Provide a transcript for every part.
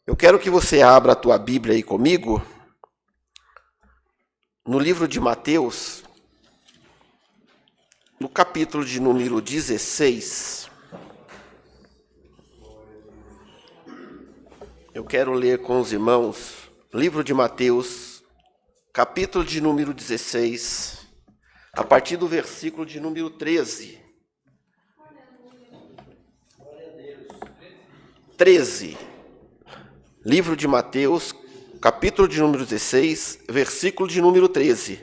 Eu quero que você abra a tua Bíblia aí comigo, no livro de Mateus, no capítulo de número 16. Eu quero ler com os irmãos, livro de Mateus, capítulo de número 16, a partir do versículo de número 13. 13. Livro de Mateus, capítulo de número 16, versículo de número 13.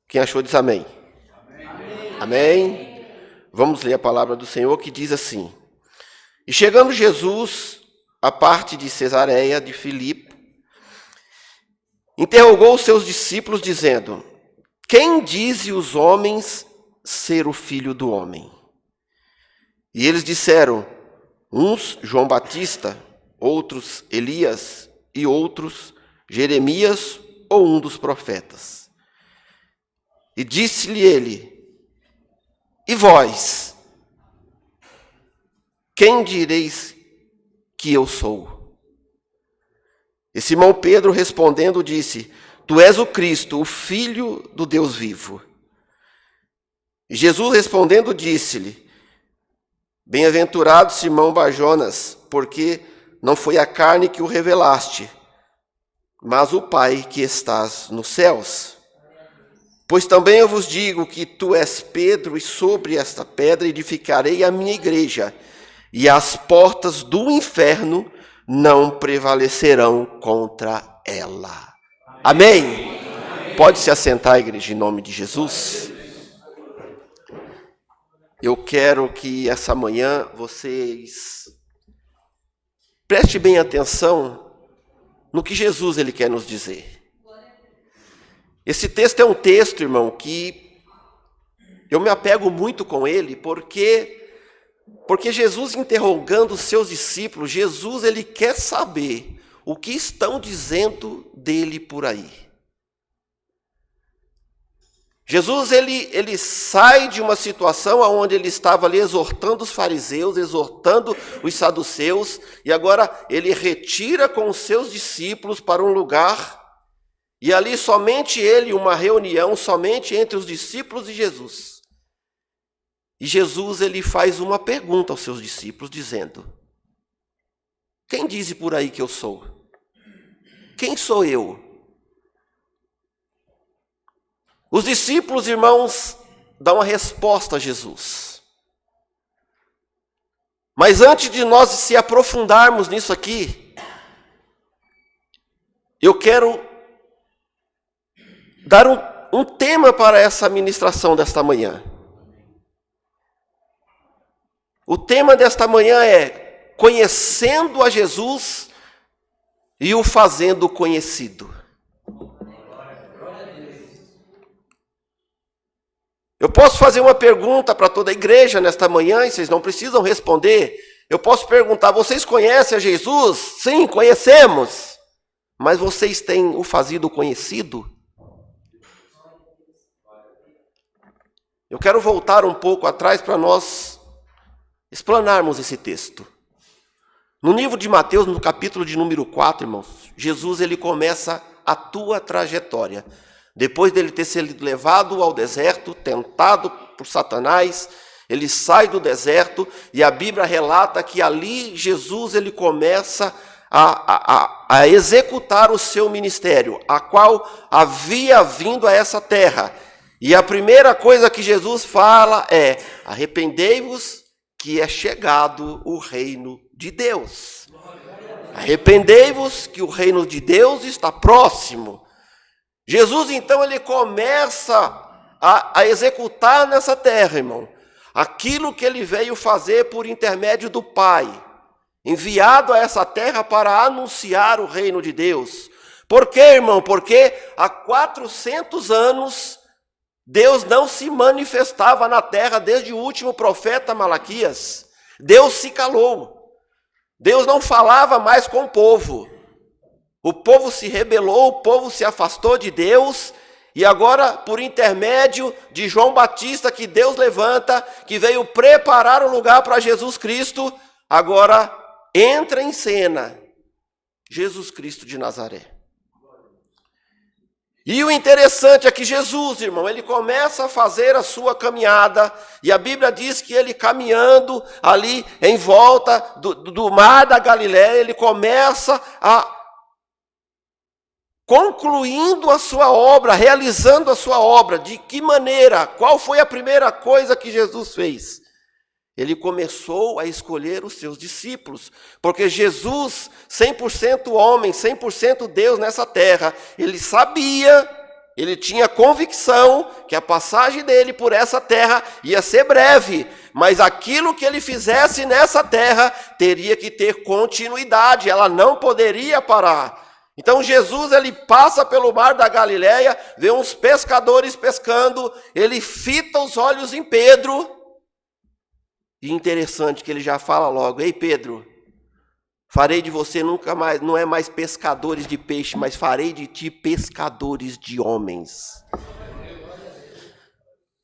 Quem achou diz amém. Amém. Amém. Vamos ler a palavra do Senhor que diz assim: E chegando Jesus à parte de Cesareia de Filipe, interrogou os seus discípulos dizendo: Quem dizem os homens ser o Filho do Homem? E eles disseram: uns João Batista, outros Elias e outros Jeremias ou um dos profetas. E disse-lhe ele: E vós, quem direis que eu sou? E Simão Pedro respondendo disse: Tu és o Cristo, o Filho do Deus vivo. E Jesus respondendo disse-lhe: Bem-aventurado Simão Barjonas, porque não foi a carne que o revelaste, mas o Pai que estás nos céus. Pois também eu vos digo que tu és Pedro, e sobre esta pedra edificarei a minha igreja, e as portas do inferno não prevalecerão contra ela. Amém? Amém. Pode se assentar, igreja, em nome de Jesus. Eu quero que essa manhã vocês prestem bem atenção no que Jesus ele quer nos dizer. Esse texto é um texto, irmão, que eu me apego muito com ele, porque Jesus interrogando os seus discípulos, Jesus ele quer saber o que estão dizendo dele por aí. Jesus ele sai de uma situação onde ele estava ali exortando os fariseus, exortando os saduceus, e agora ele retira com os seus discípulos para um lugar, e ali somente ele, uma reunião somente entre os discípulos e Jesus. E Jesus ele faz uma pergunta aos seus discípulos, dizendo: Quem diz por aí que eu sou? Quem sou eu? Os discípulos, irmãos, dão uma resposta a Jesus. Mas antes de nós se aprofundarmos nisso aqui, eu quero dar um tema para essa ministração desta manhã. O tema desta manhã é conhecendo a Jesus e o fazendo conhecido. Eu posso fazer uma pergunta para toda a igreja nesta manhã, e vocês não precisam responder. Eu posso perguntar: vocês conhecem a Jesus? Sim, conhecemos. Mas vocês têm o fazido conhecido? Eu quero voltar um pouco atrás para nós explanarmos esse texto. No livro de Mateus, no capítulo de número 4, irmãos, Jesus ele começa a tua trajetória. Depois dele ter sido levado ao deserto, tentado por Satanás, ele sai do deserto e a Bíblia relata que ali Jesus ele começa a executar o seu ministério, a qual havia vindo a essa terra. E a primeira coisa que Jesus fala é: arrependei-vos que é chegado o reino de Deus. Arrependei-vos que o reino de Deus está próximo. Jesus, então, ele começa a executar nessa terra, irmão, aquilo que ele veio fazer por intermédio do Pai, enviado a essa terra para anunciar o reino de Deus. Por quê, irmão? Porque há 400 anos Deus não se manifestava na terra desde o último profeta Malaquias. Deus se calou. Deus não falava mais com o povo. O povo se rebelou, o povo se afastou de Deus, e agora, por intermédio de João Batista, que Deus levanta, que veio preparar o lugar para Jesus Cristo, agora entra em cena Jesus Cristo de Nazaré. E o interessante é que Jesus, irmão, ele começa a fazer a sua caminhada, e a Bíblia diz que ele caminhando ali em volta do mar da Galiléia, ele começa concluindo a sua obra, realizando a sua obra. De que maneira? Qual foi a primeira coisa que Jesus fez? Ele começou a escolher os seus discípulos, porque Jesus, 100% homem, 100% Deus nessa terra, ele sabia, ele tinha convicção que a passagem dele por essa terra ia ser breve, mas aquilo que ele fizesse nessa terra teria que ter continuidade, ela não poderia parar. Então Jesus, ele passa pelo mar da Galileia, vê uns pescadores pescando, ele fita os olhos em Pedro. E interessante que ele já fala logo: ei Pedro, farei de você nunca mais, não é mais pescadores de peixe, mas farei de ti pescadores de homens.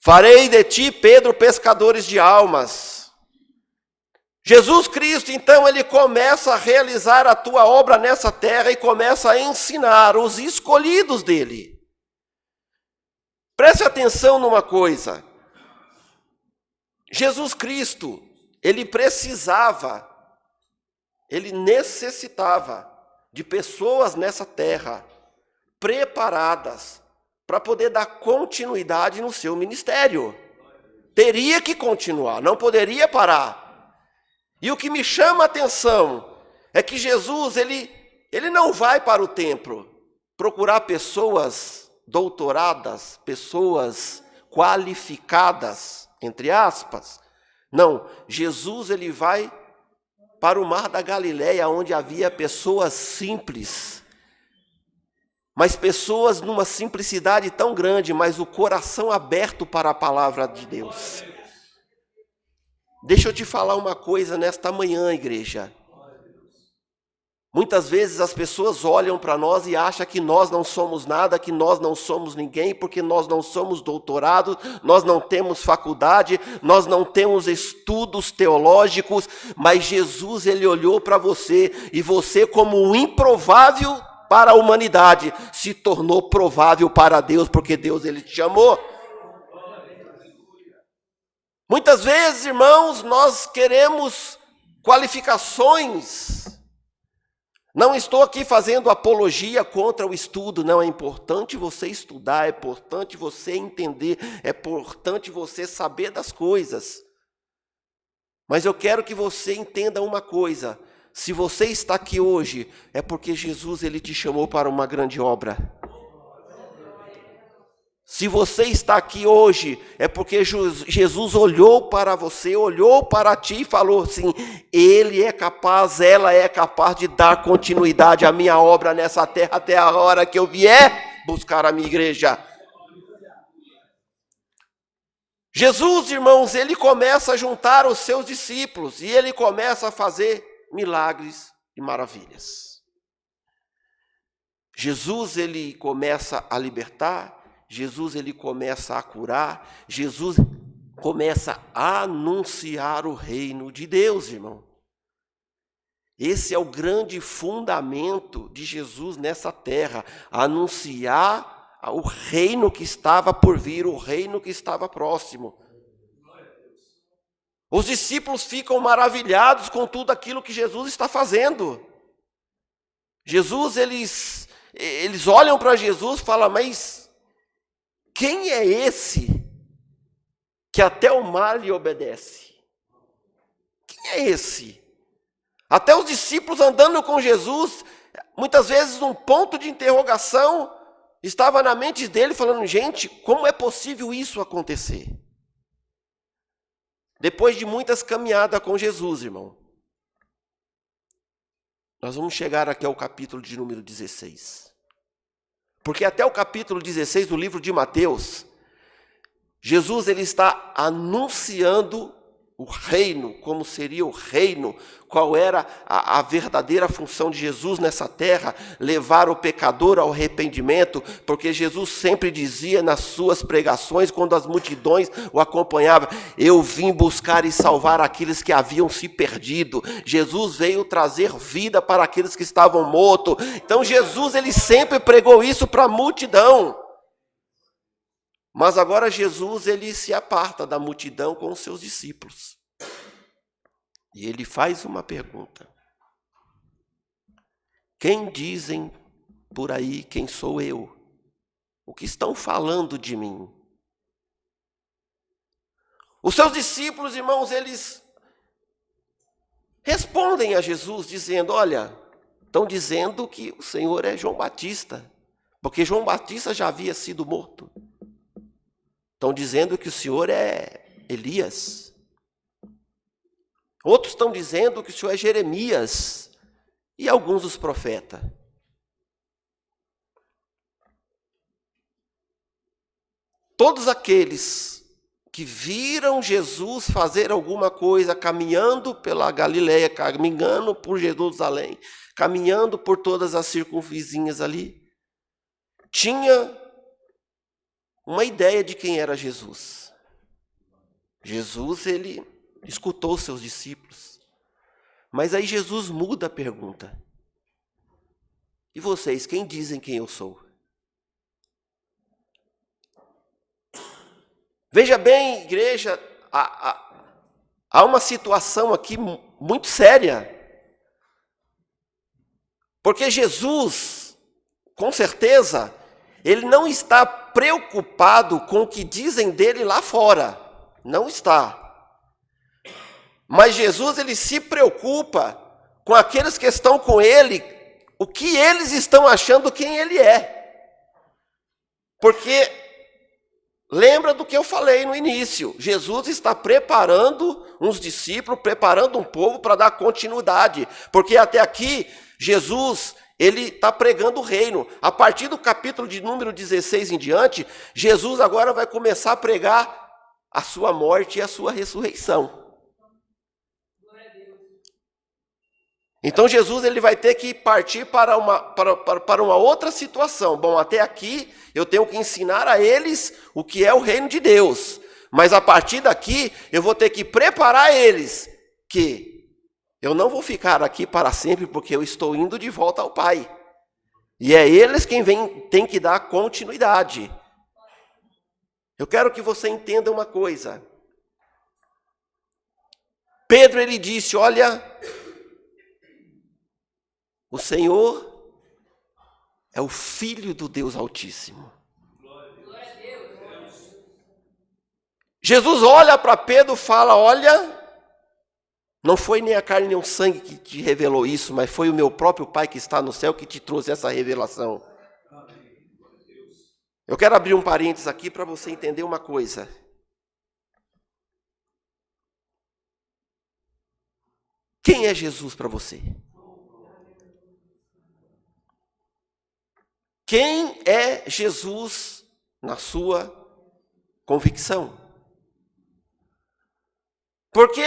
Farei de ti, Pedro, pescadores de almas. Jesus Cristo, então, ele começa a realizar a tua obra nessa terra e começa a ensinar os escolhidos dele. Preste atenção numa coisa. Jesus Cristo, ele necessitava de pessoas nessa terra preparadas para poder dar continuidade no seu ministério. Teria que continuar, não poderia parar. E o que me chama a atenção é que Jesus, ele não vai para o templo procurar pessoas doutoradas, pessoas qualificadas, entre aspas. Não, Jesus, ele vai para o mar da Galileia, onde havia pessoas simples, mas pessoas numa simplicidade tão grande, mas o coração aberto para a palavra de Deus. Deixa eu te falar uma coisa nesta manhã, igreja. Muitas vezes as pessoas olham para nós e acham que nós não somos nada, que nós não somos ninguém, porque nós não somos doutorados, nós não temos faculdade, nós não temos estudos teológicos, mas Jesus, ele olhou para você, e você, como um improvável para a humanidade, se tornou provável para Deus, porque Deus, ele te chamou. Muitas vezes, irmãos, nós queremos qualificações. Não estou aqui fazendo apologia contra o estudo, não. É importante você estudar, é importante você entender, é importante você saber das coisas. Mas eu quero que você entenda uma coisa: se você está aqui hoje, é porque Jesus, ele te chamou para uma grande obra. Se você está aqui hoje, é porque Jesus olhou para você, olhou para ti e falou assim: ele é capaz, ela é capaz de dar continuidade à minha obra nessa terra até a hora que eu vier buscar a minha igreja. Jesus, irmãos, ele começa a juntar os seus discípulos e ele começa a fazer milagres e maravilhas. Jesus, ele começa a libertar. Jesus, ele começa a curar, Jesus começa a anunciar o reino de Deus, irmão. Esse é o grande fundamento de Jesus nessa terra, anunciar o reino que estava por vir, o reino que estava próximo. Os discípulos ficam maravilhados com tudo aquilo que Jesus está fazendo. Jesus, eles olham para Jesus e falam: mas quem é esse que até o mar lhe obedece? Quem é esse? Até os discípulos andando com Jesus, muitas vezes um ponto de interrogação estava na mente dele, falando: gente, como é possível isso acontecer? Depois de muitas caminhadas com Jesus, irmão, nós vamos chegar aqui ao capítulo de número 16. Porque até o capítulo 16 do livro de Mateus, Jesus, ele está anunciando o reino, como seria o reino, qual era a verdadeira função de Jesus nessa terra, levar o pecador ao arrependimento, porque Jesus sempre dizia nas suas pregações, quando as multidões o acompanhavam, eu vim buscar e salvar aqueles que haviam se perdido. Jesus veio trazer vida para aqueles que estavam mortos. Então Jesus, ele sempre pregou isso para a multidão. Mas agora Jesus, ele se aparta da multidão com os seus discípulos. E ele faz uma pergunta. Quem dizem por aí quem sou eu? O que estão falando de mim? Os seus discípulos, irmãos, eles respondem a Jesus dizendo, olha, estão dizendo que o Senhor é João Batista, porque João Batista já havia sido morto. Estão dizendo que o Senhor é Elias. Outros estão dizendo que o Senhor é Jeremias. E alguns dos profetas. Todos aqueles que viram Jesus fazer alguma coisa, caminhando pela Galileia, caminhando por Jerusalém, caminhando por todas as circunvizinhas ali, tinha uma ideia de quem era Jesus. Jesus, ele escutou seus discípulos. Mas aí Jesus muda a pergunta. E vocês, quem dizem quem eu sou? Veja bem, igreja, há uma situação aqui muito séria. Porque Jesus, com certeza, ele não está preocupado com o que dizem dele lá fora. Não está. Mas Jesus, ele se preocupa com aqueles que estão com ele, o que eles estão achando quem ele é. Porque, lembra do que eu falei no início, Jesus está preparando uns discípulos, preparando um povo para dar continuidade. Porque até aqui, Jesus, ele está pregando o reino. A partir do capítulo de número 16 em diante, Jesus agora vai começar a pregar a sua morte e a sua ressurreição. Então Jesus, ele vai ter que partir para uma outra situação. Bom, até aqui eu tenho que ensinar a eles o que é o reino de Deus. Mas a partir daqui eu vou ter que preparar eles que eu não vou ficar aqui para sempre porque eu estou indo de volta ao Pai. E é eles quem tem que dar continuidade. Eu quero que você entenda uma coisa. Pedro, ele disse, olha, o Senhor é o Filho do Deus Altíssimo. Jesus olha para Pedro e fala, olha, não foi nem a carne nem o sangue que te revelou isso, mas foi o meu próprio Pai que está no céu que te trouxe essa revelação. Eu quero abrir um parênteses aqui para você entender uma coisa. Quem é Jesus para você? Quem é Jesus na sua convicção? Porque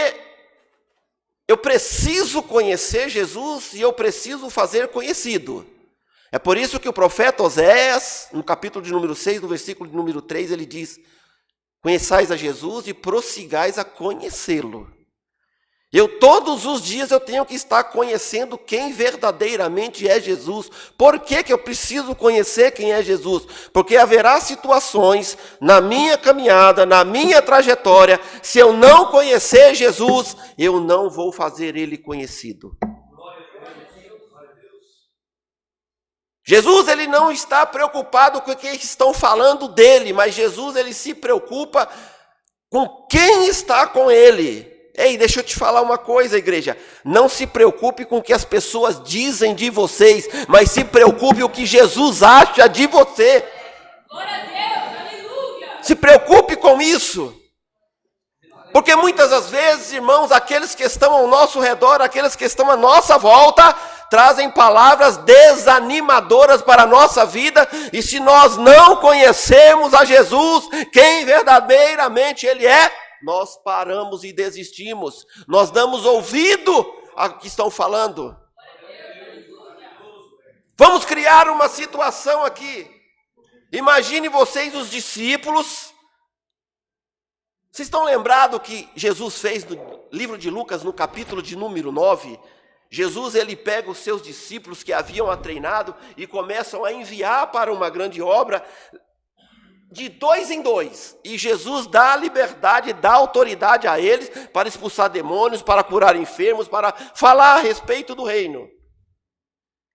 eu preciso conhecer Jesus e eu preciso fazer conhecido. É por isso que o profeta Oséias, no capítulo de número 6, no versículo de número 3, ele diz, conheçais a Jesus e prossigais a conhecê-lo. Todos os dias eu tenho que estar conhecendo quem verdadeiramente é Jesus. Por que eu preciso conhecer quem é Jesus? Porque haverá situações na minha caminhada, na minha trajetória, se eu não conhecer Jesus, eu não vou fazer ele conhecido. Jesus, ele não está preocupado com o que estão falando dele, mas Jesus, ele se preocupa com quem está com ele. Ei, deixa eu te falar uma coisa, igreja. Não se preocupe com o que as pessoas dizem de vocês, mas se preocupe com o que Jesus acha de você. Glória a Deus, aleluia. Se preocupe com isso. Porque muitas das vezes, irmãos, aqueles que estão ao nosso redor, aqueles que estão à nossa volta, trazem palavras desanimadoras para a nossa vida. E se nós não conhecemos a Jesus, quem verdadeiramente ele é, nós paramos e desistimos. Nós damos ouvido ao que estão falando. Vamos criar uma situação aqui. Imagine vocês, os discípulos. Vocês estão lembrados que Jesus fez no livro de Lucas, no capítulo de número 9? Jesus, ele pega os seus discípulos que haviam a treinado e começam a enviar para uma grande obra de 2 em 2. E Jesus dá a liberdade, dá autoridade a eles para expulsar demônios, para curar enfermos, para falar a respeito do reino.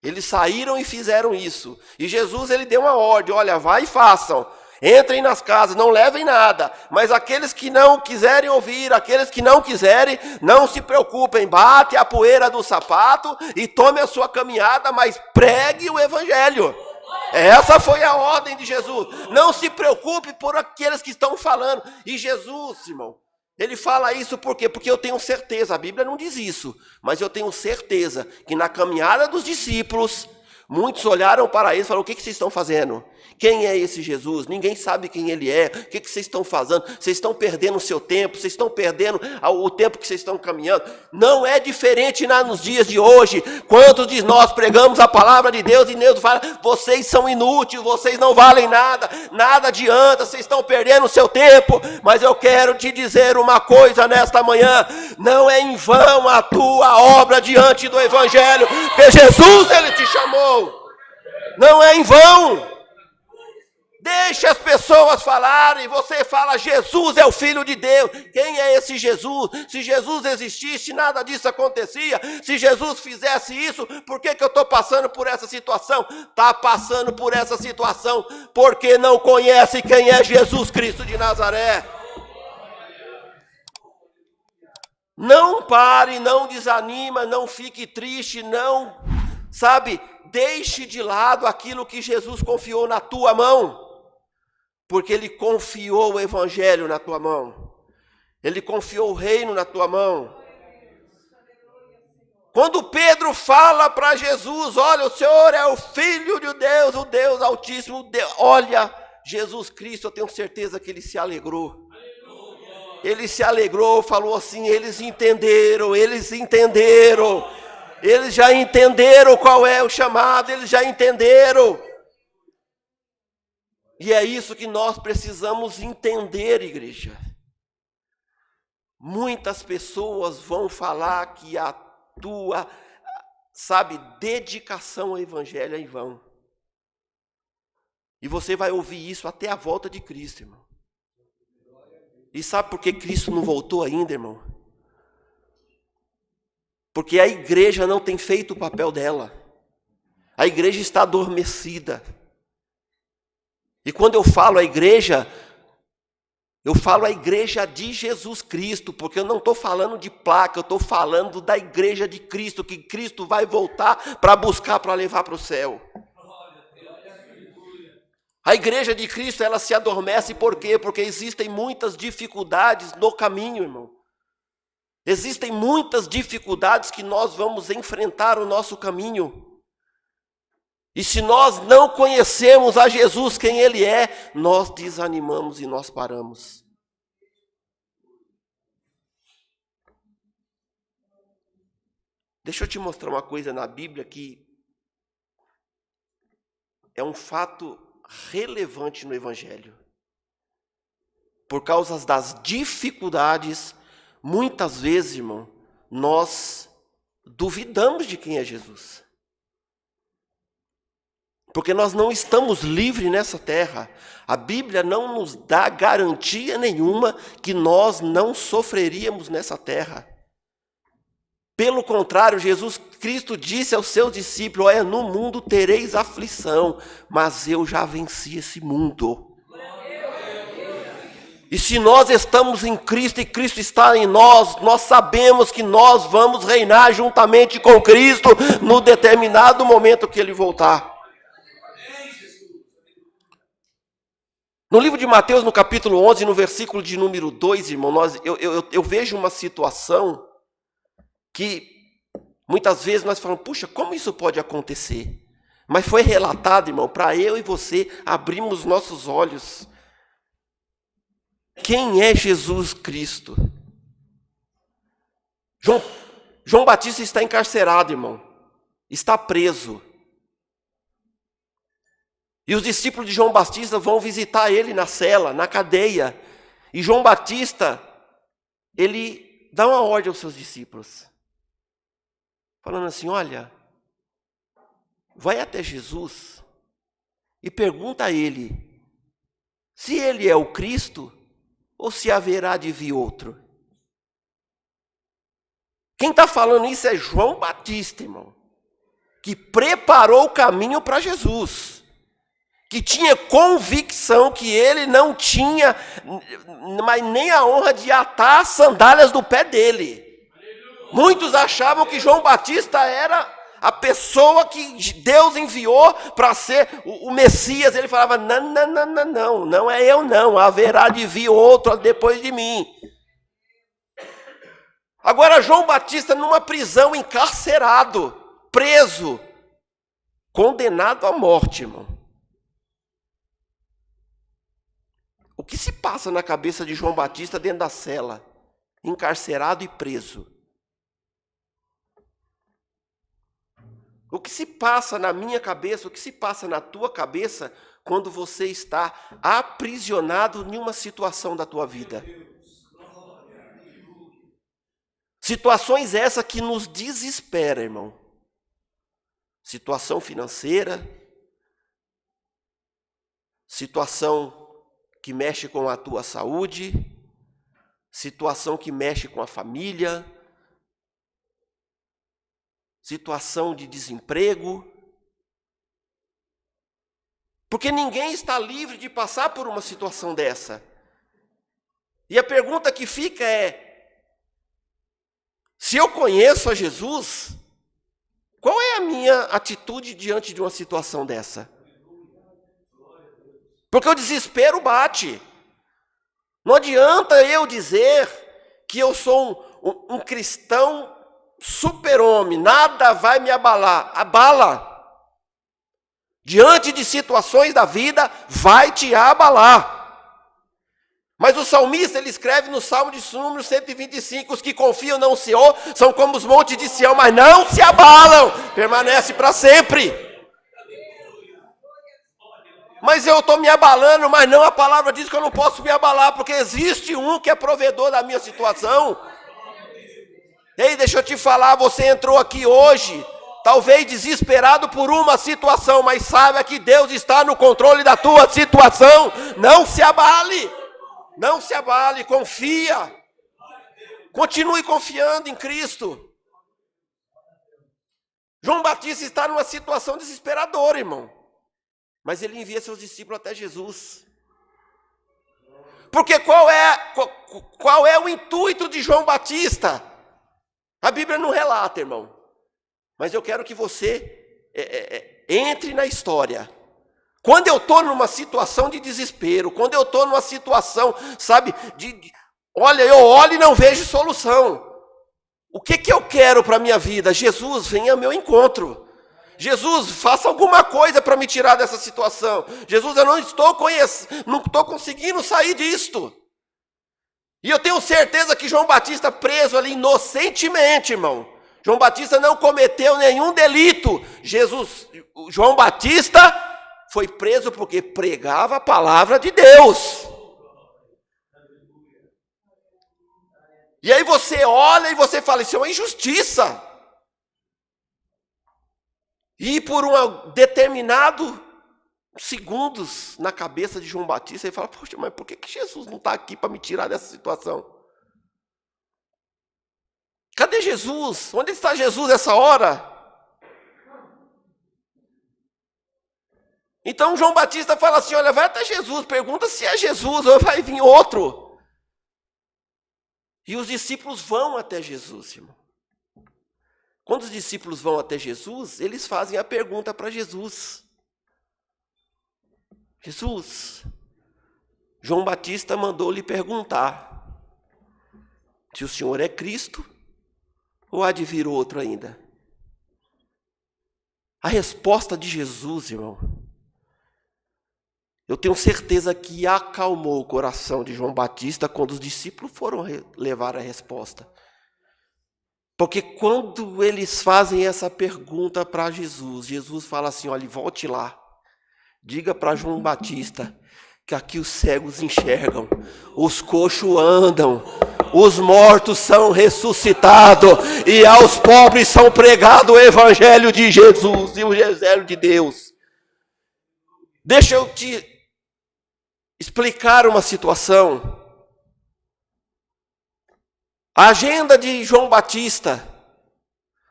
Eles saíram e fizeram isso. E Jesus, ele deu uma ordem: olha, vai e façam. Entrem nas casas, não levem nada. Mas aqueles que não quiserem ouvir, aqueles que não quiserem, não se preocupem. Bate a poeira do sapato e tome a sua caminhada, mas pregue o evangelho. Essa foi a ordem de Jesus. Não se preocupe por aqueles que estão falando. E Jesus, irmão, ele fala isso por quê? Porque eu tenho certeza, a Bíblia não diz isso, mas eu tenho certeza que na caminhada dos discípulos, muitos olharam para eles e falaram: o que vocês estão fazendo? Quem é esse Jesus? Ninguém sabe quem ele é. O que vocês estão fazendo? Vocês estão perdendo o seu tempo, vocês estão perdendo o tempo que vocês estão caminhando. Não é diferente nos dias de hoje. Quantos de nós pregamos a palavra de Deus e Deus fala: vocês são inúteis, vocês não valem nada, nada adianta, vocês estão perdendo o seu tempo. Mas eu quero te dizer uma coisa nesta manhã: não é em vão a tua obra diante do evangelho, porque Jesus, ele te chamou. Não é em vão. Deixe as pessoas falarem. Você fala: Jesus é o Filho de Deus. Quem é esse Jesus? Se Jesus existisse, nada disso acontecia. Se Jesus fizesse isso, por que eu estou passando por essa situação? Está passando por essa situação porque não conhece quem é Jesus Cristo de Nazaré. Não pare, não desanima, não fique triste, não, deixe de lado aquilo que Jesus confiou na tua mão. Porque ele confiou o evangelho na tua mão. Ele confiou o reino na tua mão. Quando Pedro fala para Jesus: olha, o Senhor é o Filho de Deus, o Deus Altíssimo. Olha, Jesus Cristo, eu tenho certeza que ele se alegrou. Ele se alegrou, falou assim: eles entenderam. Eles já entenderam qual é o chamado, eles já entenderam. E é isso que nós precisamos entender, igreja. Muitas pessoas vão falar que a tua, dedicação ao evangelho é em vão. E você vai ouvir isso até a volta de Cristo, irmão. E sabe por que Cristo não voltou ainda, irmão? Porque a igreja não tem feito o papel dela. A igreja está adormecida. E quando eu falo a igreja, eu falo a igreja de Jesus Cristo, porque eu não estou falando de placa, eu estou falando da igreja de Cristo, que Cristo vai voltar para buscar, para levar para o céu. A igreja de Cristo, ela se adormece por quê? Porque existem muitas dificuldades no caminho, irmão. Existem muitas dificuldades que nós vamos enfrentar no nosso caminho. E se nós não conhecemos a Jesus, quem ele é, nós desanimamos e nós paramos. Deixa eu te mostrar uma coisa na Bíblia que é um fato relevante no Evangelho. Por causa das dificuldades, muitas vezes, irmão, nós duvidamos de quem é Jesus. Porque nós não estamos livres nessa terra. A Bíblia não nos dá garantia nenhuma que nós não sofreríamos nessa terra. Pelo contrário, Jesus Cristo disse aos seus discípulos: olha, no mundo tereis aflição, mas eu já venci esse mundo. E se nós estamos em Cristo e Cristo está em nós, nós sabemos que nós vamos reinar juntamente com Cristo no determinado momento que ele voltar. No livro de Mateus, no capítulo 11, no versículo de número 2, irmão, eu vejo uma situação que muitas vezes nós falamos: puxa, como isso pode acontecer? Mas foi relatado, irmão, para eu e você abrirmos nossos olhos. Quem é Jesus Cristo? João Batista está encarcerado, irmão. Está preso. E os discípulos de João Batista vão visitar ele na cela, na cadeia. E João Batista, ele dá uma ordem aos seus discípulos. Falando assim, olha, vai até Jesus e pergunta a ele se ele é o Cristo ou se haverá de vir outro. Quem está falando isso é João Batista, irmão, que preparou o caminho para Jesus, que tinha convicção que ele não tinha mas nem a honra de atar as sandálias do pé dele. Muitos achavam que João Batista era a pessoa que Deus enviou para ser o Messias. Ele falava, não é eu não, haverá de vir outro depois de mim. Agora João Batista numa prisão, encarcerado, preso, condenado à morte, irmão. O que se passa na cabeça de João Batista dentro da cela, encarcerado e preso? O que se passa na minha cabeça, o que se passa na tua cabeça quando você está aprisionado em uma situação da tua vida? Situações essas que nos desesperam, irmão. Situação financeira, situação que mexe com a tua saúde, situação que mexe com a família, situação de desemprego. Porque ninguém está livre de passar por uma situação dessa. E a pergunta que fica é, se eu conheço a Jesus, qual é a minha atitude diante de uma situação dessa? Porque o desespero bate. Não adianta eu dizer que eu sou um cristão super-homem, nada vai me abalar. Abala. Diante de situações da vida, vai te abalar. Mas o salmista, ele escreve no Salmo de número 125, os que confiam no Senhor são como os montes de Sião, mas não se abalam, permanece para sempre. Mas eu estou me abalando, mas não, a palavra diz que eu não posso me abalar, porque existe um que é provedor da minha situação. Ei, deixa eu te falar, você entrou aqui hoje, talvez desesperado por uma situação, mas saiba que Deus está no controle da tua situação. Não se abale. Não se abale, confia. Continue confiando em Cristo. João Batista está numa situação desesperadora, irmão. Mas ele envia seus discípulos até Jesus. Porque qual é o intuito de João Batista? A Bíblia não relata, irmão. Mas eu quero que você entre na história. Quando eu estou numa situação de desespero, quando eu estou numa situação, sabe, olha, eu olho e não vejo solução. O que eu quero para a minha vida? Jesus, venha ao meu encontro. Jesus, faça alguma coisa para me tirar dessa situação. Jesus, eu não estou conseguindo sair disto. E eu tenho certeza que João Batista preso ali inocentemente, irmão. João Batista não cometeu nenhum delito. João Batista foi preso porque pregava a palavra de Deus. E aí você olha e você fala, isso é uma injustiça. E por um determinado segundos na cabeça de João Batista, ele fala, poxa, mas por que Jesus não está aqui para me tirar dessa situação? Cadê Jesus? Onde está Jesus nessa hora? Então João Batista fala assim, olha, vai até Jesus, pergunta se é Jesus ou vai vir outro. E os discípulos vão até Jesus, irmão. Quando os discípulos vão até Jesus, eles fazem a pergunta para Jesus. Jesus, João Batista mandou lhe perguntar se o Senhor é Cristo ou há de vir outro ainda. A resposta de Jesus, irmão, eu tenho certeza que acalmou o coração de João Batista quando os discípulos foram levar a resposta. Porque quando eles fazem essa pergunta para Jesus, Jesus fala assim, olha, volte lá, diga para João Batista que aqui os cegos enxergam, os coxos andam, os mortos são ressuscitados e aos pobres são pregado o evangelho de Jesus e o evangelho de Deus. Deixa eu te explicar uma situação. A agenda de João Batista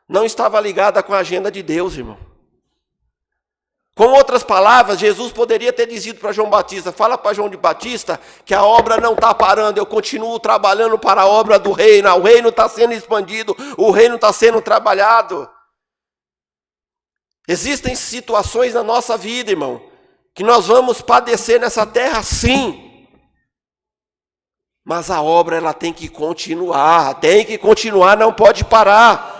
não estava ligada com a agenda de Deus, irmão. Com outras palavras, Jesus poderia ter dito para João Batista, fala para João de Batista que a obra não está parando, eu continuo trabalhando para a obra do reino, o reino está sendo expandido, o reino está sendo trabalhado. Existem situações na nossa vida, irmão, que nós vamos padecer nessa terra, sim. Mas a obra ela tem que continuar, não pode parar.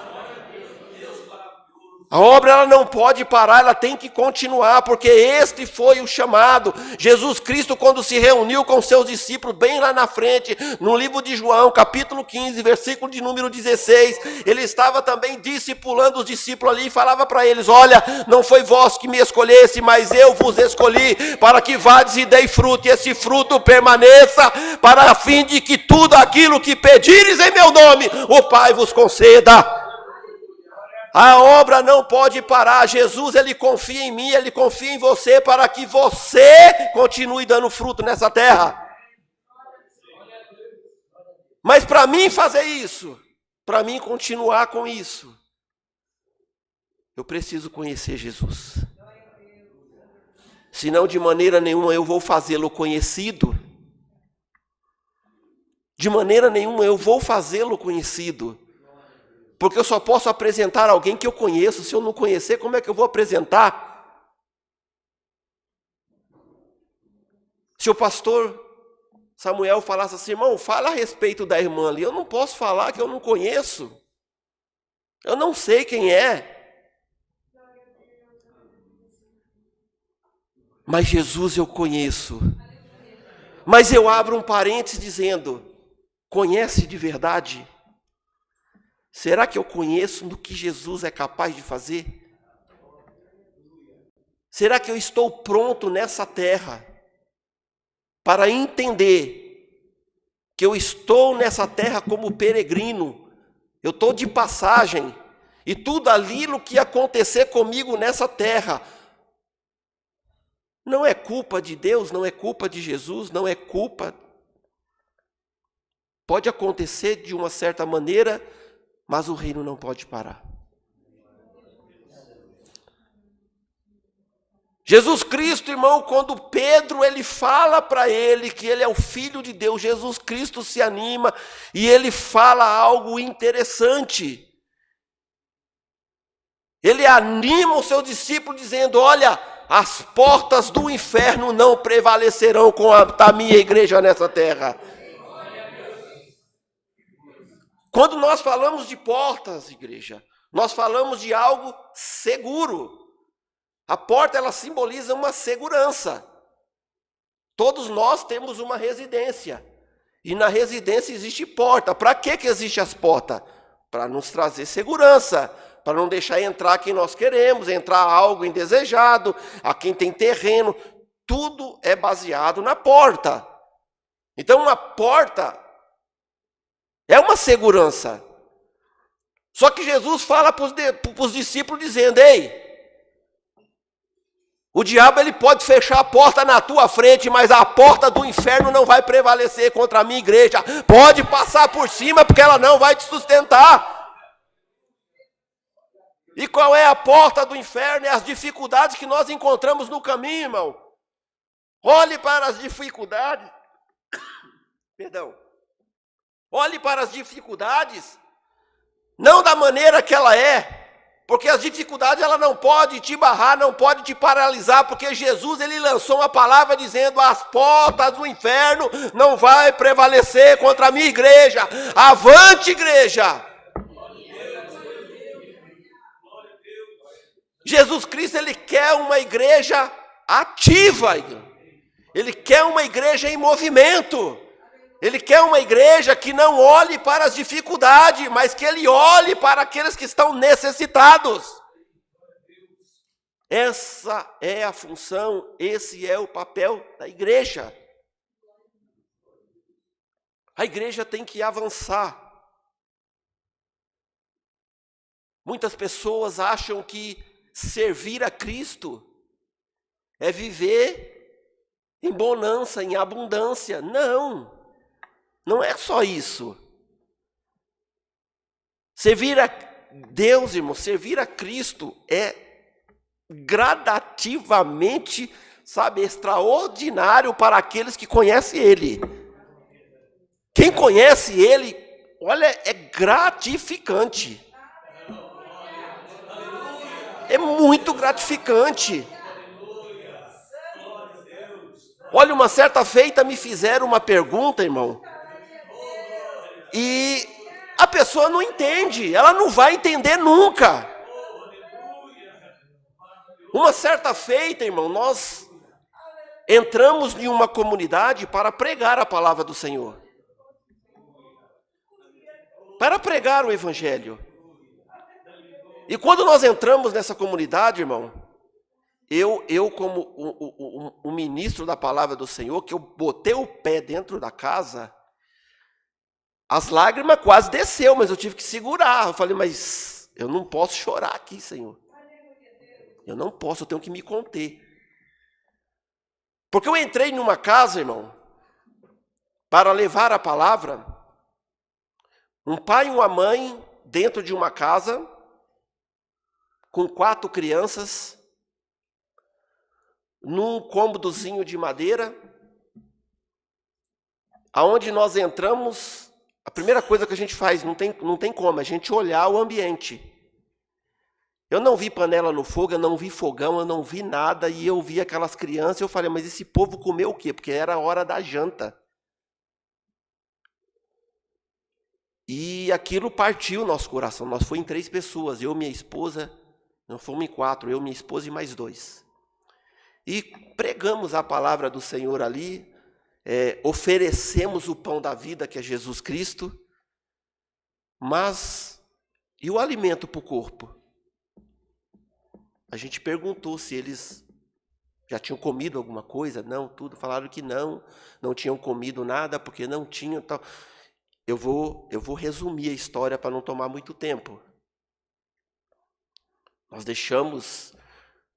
A obra ela não pode parar, ela tem que continuar, porque este foi o chamado. Jesus Cristo, quando se reuniu com seus discípulos, bem lá na frente, no livro de João, capítulo 15, versículo de número 16, ele estava também discipulando os discípulos ali e falava para eles, olha, não foi vós que me escolhesse, mas eu vos escolhi para que vades e dei fruto, e esse fruto permaneça, para a fim de que tudo aquilo que pedires em meu nome, o Pai vos conceda. A obra não pode parar. Jesus, ele confia em mim, ele confia em você para que você continue dando fruto nessa terra. Mas para mim fazer isso, para mim continuar com isso, eu preciso conhecer Jesus. Senão de maneira nenhuma eu vou fazê-lo conhecido. De maneira nenhuma eu vou fazê-lo conhecido. Porque eu só posso apresentar alguém que eu conheço. Se eu não conhecer, como é que eu vou apresentar? Se o pastor Samuel falasse assim, irmão, fala a respeito da irmã ali. Eu não posso falar que eu não conheço. Eu não sei quem é. Mas Jesus eu conheço. Mas eu abro um parênteses dizendo, conhece de verdade? Será que eu conheço no que Jesus é capaz de fazer? Será que eu estou pronto nessa terra para entender que eu estou nessa terra como peregrino? Eu estou de passagem e tudo aquilo que acontecer comigo nessa terra não é culpa de Deus, não é culpa de Jesus, não é culpa. Pode acontecer de uma certa maneira, mas o reino não pode parar. Jesus Cristo, irmão, quando Pedro ele fala para ele que ele é o Filho de Deus, Jesus Cristo se anima e ele fala algo interessante. Ele anima o seu discípulo dizendo, olha, as portas do inferno não prevalecerão contra a minha igreja nessa terra. Quando nós falamos de portas, igreja, nós falamos de algo seguro. A porta, ela simboliza uma segurança. Todos nós temos uma residência. E na residência existe porta. Para que existe as portas? Para nos trazer segurança. Para não deixar entrar quem nós queremos, entrar algo indesejado, a quem tem terreno. Tudo é baseado na porta. Então, uma porta é uma segurança. Só que Jesus fala para os discípulos dizendo, ei, o diabo ele pode fechar a porta na tua frente, mas a porta do inferno não vai prevalecer contra a minha igreja. Pode passar por cima, porque ela não vai te sustentar. E qual é a porta do inferno? É as dificuldades que nós encontramos no caminho, irmão. Olhe para as dificuldades. Perdão. Olhe para as dificuldades, não da maneira que ela é, porque as dificuldades ela não pode te barrar, não pode te paralisar, porque Jesus ele lançou uma palavra dizendo, as portas do inferno não vai prevalecer contra a minha igreja. Avante, igreja! Jesus Cristo ele quer uma igreja ativa. Ele quer uma igreja em movimento. Ele quer uma igreja que não olhe para as dificuldades, mas que ele olhe para aqueles que estão necessitados. Essa é a função, esse é o papel da igreja. A igreja tem que avançar. Muitas pessoas acham que servir a Cristo é viver em bonança, em abundância. Não, não é só isso. Servir a Deus, irmão, servir a Cristo é gradativamente, extraordinário para aqueles que conhecem Ele. Quem conhece Ele, olha, é gratificante. É muito gratificante. Olha, uma certa feita me fizeram uma pergunta, irmão. E a pessoa não entende, ela não vai entender nunca. Uma certa feita, irmão, nós entramos em uma comunidade para pregar a palavra do Senhor. Para pregar o Evangelho. E quando nós entramos nessa comunidade, irmão, eu como o ministro da palavra do Senhor, que eu botei o pé dentro da casa, as lágrimas quase desceu, mas eu tive que segurar. Eu falei, mas eu não posso chorar aqui, Senhor. Eu não posso, eu tenho que me conter. Porque eu entrei numa casa, irmão, para levar a palavra, um pai e uma mãe dentro de uma casa, com 4 crianças, num cômodozinho de madeira, aonde nós entramos, a primeira coisa que a gente faz, não tem como, a gente olhar o ambiente. Eu não vi panela no fogo, eu não vi fogão, eu não vi nada, e eu vi aquelas crianças, e eu falei, mas esse povo comeu o quê? Porque era a hora da janta. E aquilo partiu o nosso coração. Nós fomos em 3 pessoas, eu, minha esposa, não fomos em 4, eu, minha esposa e mais 2. E pregamos a palavra do Senhor ali, oferecemos o pão da vida, que é Jesus Cristo, mas e o alimento para o corpo? A gente perguntou se eles já tinham comido alguma coisa, não, tudo, falaram que não tinham comido nada, porque não tinham, tal. Eu vou resumir a história para não tomar muito tempo. Nós deixamos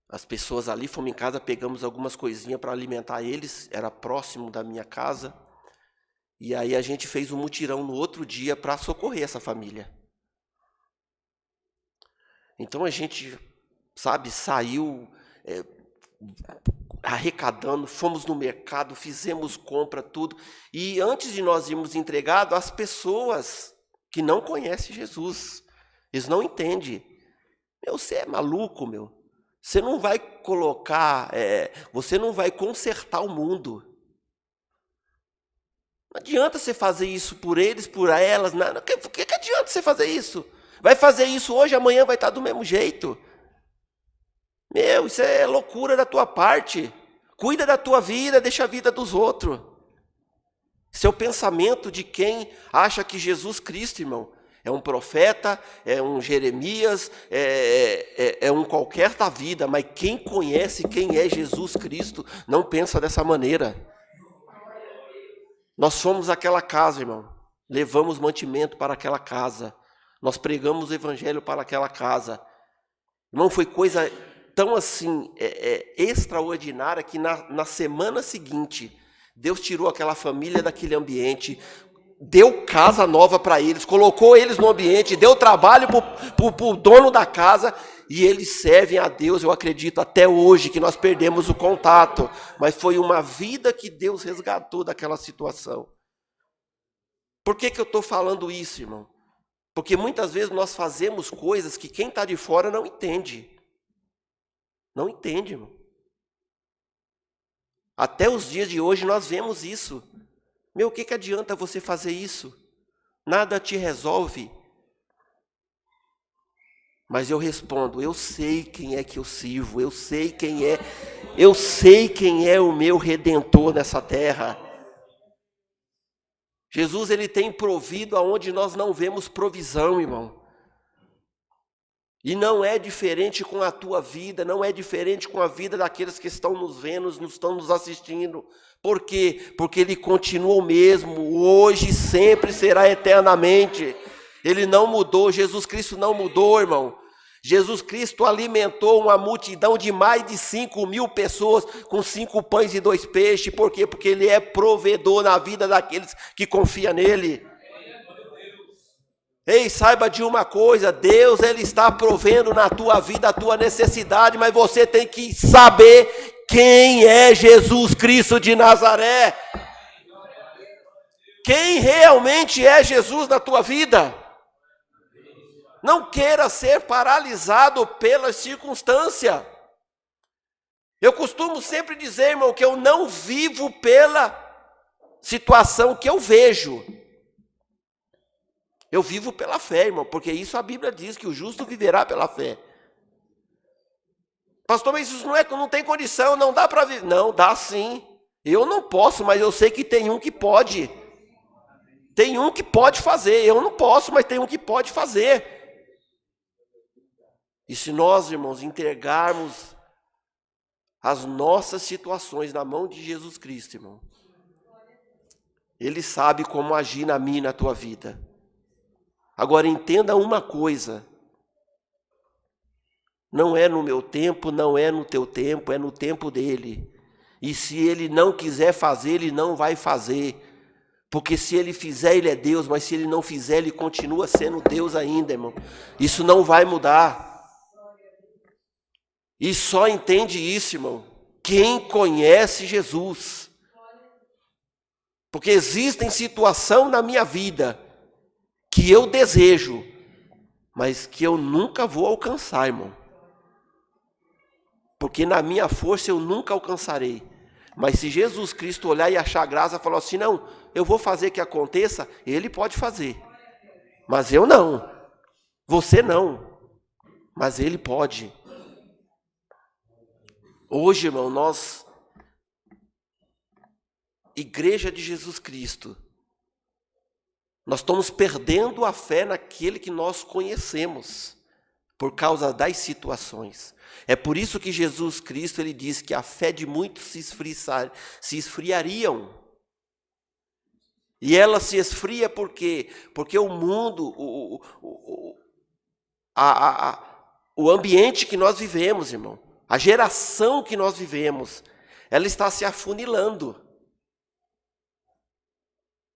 as pessoas ali, fomos em casa, pegamos algumas coisinhas para alimentar eles, era próximo da minha casa, e aí a gente fez um mutirão no outro dia para socorrer essa família. Então a gente, saiu arrecadando, fomos no mercado, fizemos compra, tudo. E antes de nós irmos entregar, as pessoas que não conhecem Jesus, eles não entendem. Você é maluco, meu. Você não vai colocar, você não vai consertar o mundo. Não adianta você fazer isso por eles, por elas. Não, que adianta você fazer isso? Vai fazer isso hoje, amanhã vai estar do mesmo jeito. Meu, isso é loucura da tua parte. Cuida da tua vida, deixa a vida dos outros. Esse é o pensamento de quem acha que Jesus Cristo, irmão, é um profeta, é um Jeremias, é um qualquer da vida, mas quem conhece quem é Jesus Cristo não pensa dessa maneira. Nós fomos àquela casa, irmão, levamos mantimento para aquela casa, nós pregamos o evangelho para aquela casa. Irmão, foi coisa tão assim, extraordinária, que na semana seguinte, Deus tirou aquela família daquele ambiente, deu casa nova para eles, colocou eles no ambiente, deu trabalho para o dono da casa, e eles servem a Deus, eu acredito, até hoje, que nós perdemos o contato, mas foi uma vida que Deus resgatou daquela situação. Por que eu estou falando isso, irmão? Porque muitas vezes nós fazemos coisas que quem está de fora não entende. Não entende, irmão. Até os dias de hoje nós vemos isso. Meu, o que adianta você fazer isso? Nada te resolve. Mas eu respondo, eu sei quem é que eu sirvo, eu sei quem é o meu Redentor nessa terra. Jesus, ele tem provido aonde nós não vemos provisão, irmão. E não é diferente com a tua vida, não é diferente com a vida daqueles que estão nos vendo, estão nos assistindo. Por quê? Porque ele continua o mesmo, hoje e sempre será eternamente. Ele não mudou, Jesus Cristo não mudou, irmão. Jesus Cristo alimentou uma multidão de mais de 5.000 pessoas com 5 pães e 2 peixes. Por quê? Porque ele é provedor na vida daqueles que confiam nele. Ei, saiba de uma coisa, Deus ele está provendo na tua vida a tua necessidade, mas você tem que saber quem é Jesus Cristo de Nazaré. Quem realmente é Jesus na tua vida. Não queira ser paralisado pela circunstância. Eu costumo sempre dizer, irmão, que eu não vivo pela situação que eu vejo. Eu vivo pela fé, irmão, porque isso a Bíblia diz, que o justo viverá pela fé. Pastor, mas isso não tem condição, não dá para viver. Não, dá sim. Eu não posso, mas eu sei que tem um que pode. Tem um que pode fazer. Eu não posso, mas tem um que pode fazer. E se nós, irmãos, entregarmos as nossas situações na mão de Jesus Cristo, irmão, Ele sabe como agir na minha e na tua vida. Agora entenda uma coisa, não é no meu tempo, não é no teu tempo, é no tempo dele. E se ele não quiser fazer, ele não vai fazer. Porque se ele fizer, ele é Deus, mas se ele não fizer, ele continua sendo Deus ainda, irmão. Isso não vai mudar. E só entende isso, irmão, quem conhece Jesus. Porque existem situações na minha vida que eu desejo, mas que eu nunca vou alcançar, irmão. Porque na minha força eu nunca alcançarei. Mas se Jesus Cristo olhar e achar graça e falar assim, não, eu vou fazer que aconteça, ele pode fazer. Mas eu não. Você não. Mas ele pode. Hoje, irmão, nós, Igreja de Jesus Cristo, nós estamos perdendo a fé naquele que nós conhecemos, por causa das situações. É por isso que Jesus Cristo ele diz que a fé de muitos se esfriariam. E ela se esfria por quê? Porque o mundo, o ambiente que nós vivemos, irmão, a geração que nós vivemos, ela está se afunilando.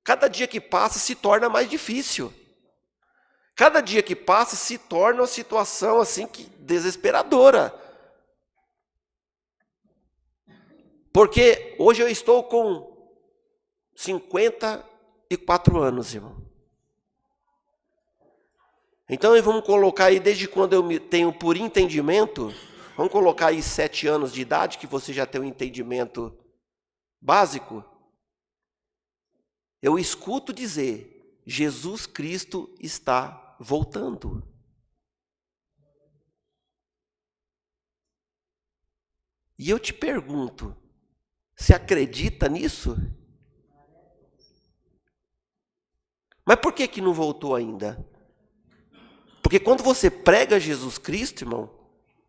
Cada dia que passa se torna mais difícil. Cada dia que passa se torna uma situação assim que desesperadora. Porque hoje eu estou com 54 anos, irmão. Então vamos colocar aí, desde quando eu me tenho por entendimento, vamos colocar aí 7 anos de idade, que você já tem um entendimento básico. Eu escuto dizer, Jesus Cristo está voltando. E eu te pergunto, você acredita nisso? Mas por que não voltou ainda? Porque quando você prega Jesus Cristo, irmão,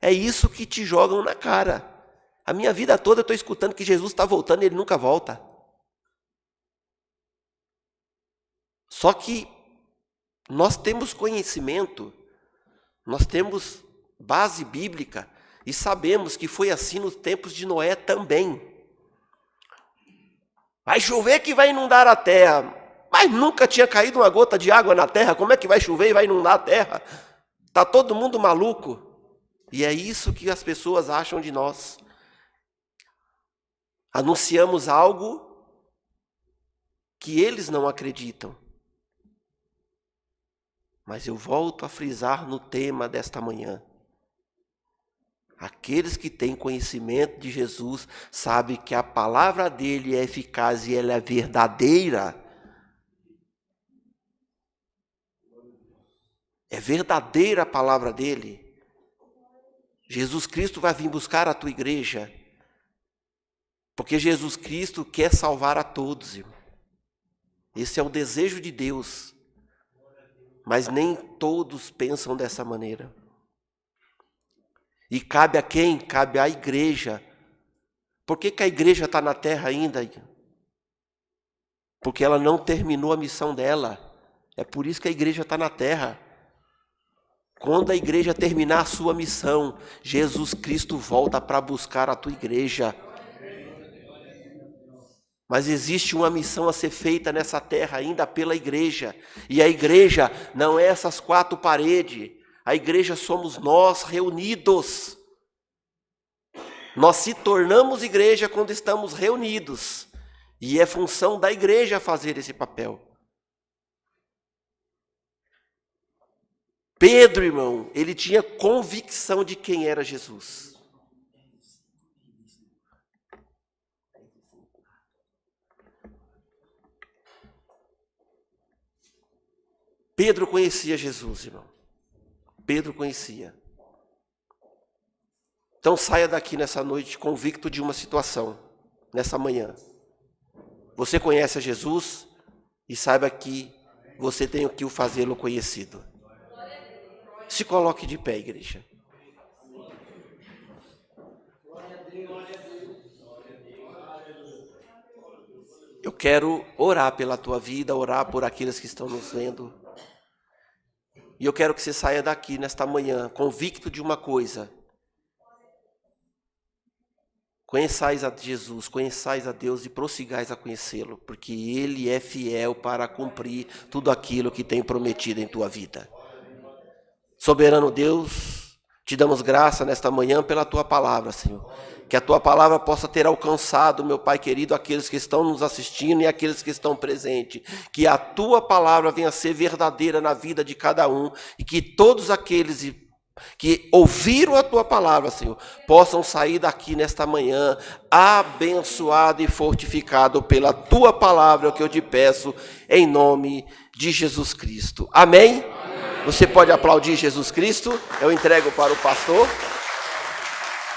é isso que te jogam na cara. A minha vida toda eu estou escutando que Jesus está voltando e ele nunca volta. Só que nós temos conhecimento, nós temos base bíblica e sabemos que foi assim nos tempos de Noé também. Vai chover que vai inundar a terra, mas nunca tinha caído uma gota de água na terra, como é que vai chover e vai inundar a terra? Está todo mundo maluco. E é isso que as pessoas acham de nós. Anunciamos algo que eles não acreditam. Mas eu volto a frisar no tema desta manhã. Aqueles que têm conhecimento de Jesus sabem que a palavra dele é eficaz e ela é verdadeira. é verdadeira a palavra dele, Jesus Cristo vai vir buscar a tua igreja, porque Jesus Cristo quer salvar a todos, irmão. Esse é o desejo de Deus, mas nem todos pensam dessa maneira. E cabe a quem? Cabe à igreja. Por que a igreja está na terra ainda? Porque ela não terminou a missão dela. É por isso que a igreja está na terra. Quando a igreja terminar a sua missão, Jesus Cristo volta para buscar a tua igreja. Mas existe uma missão a ser feita nessa terra ainda pela igreja. E a igreja não é essas 4 paredes. A igreja somos nós reunidos. Nós se tornamos igreja quando estamos reunidos. E é função da igreja fazer esse papel. Pedro, irmão, ele tinha convicção de quem era Jesus. Pedro conhecia Jesus, irmão. Pedro conhecia. Então saia daqui nessa noite convicto de uma situação, nessa manhã. Você conhece a Jesus e saiba que você tem o que fazê-lo conhecido. Se coloque de pé, igreja. Eu quero orar pela tua vida, orar por aqueles que estão nos vendo. E eu quero que você saia daqui nesta manhã, convicto de uma coisa. Conheçais a Jesus, conheçais a Deus e prossigais a conhecê-lo, porque Ele é fiel para cumprir tudo aquilo que tem prometido em tua vida. Soberano Deus, te damos graça nesta manhã pela tua palavra, Senhor. Que a tua palavra possa ter alcançado, meu Pai querido, aqueles que estão nos assistindo e aqueles que estão presentes. Que a tua palavra venha a ser verdadeira na vida de cada um e que todos aqueles que ouviram a tua palavra, Senhor, possam sair daqui nesta manhã abençoado e fortificado pela tua palavra, que eu te peço em nome de Jesus Cristo. Amém? Você pode aplaudir Jesus Cristo? Eu entrego para o pastor.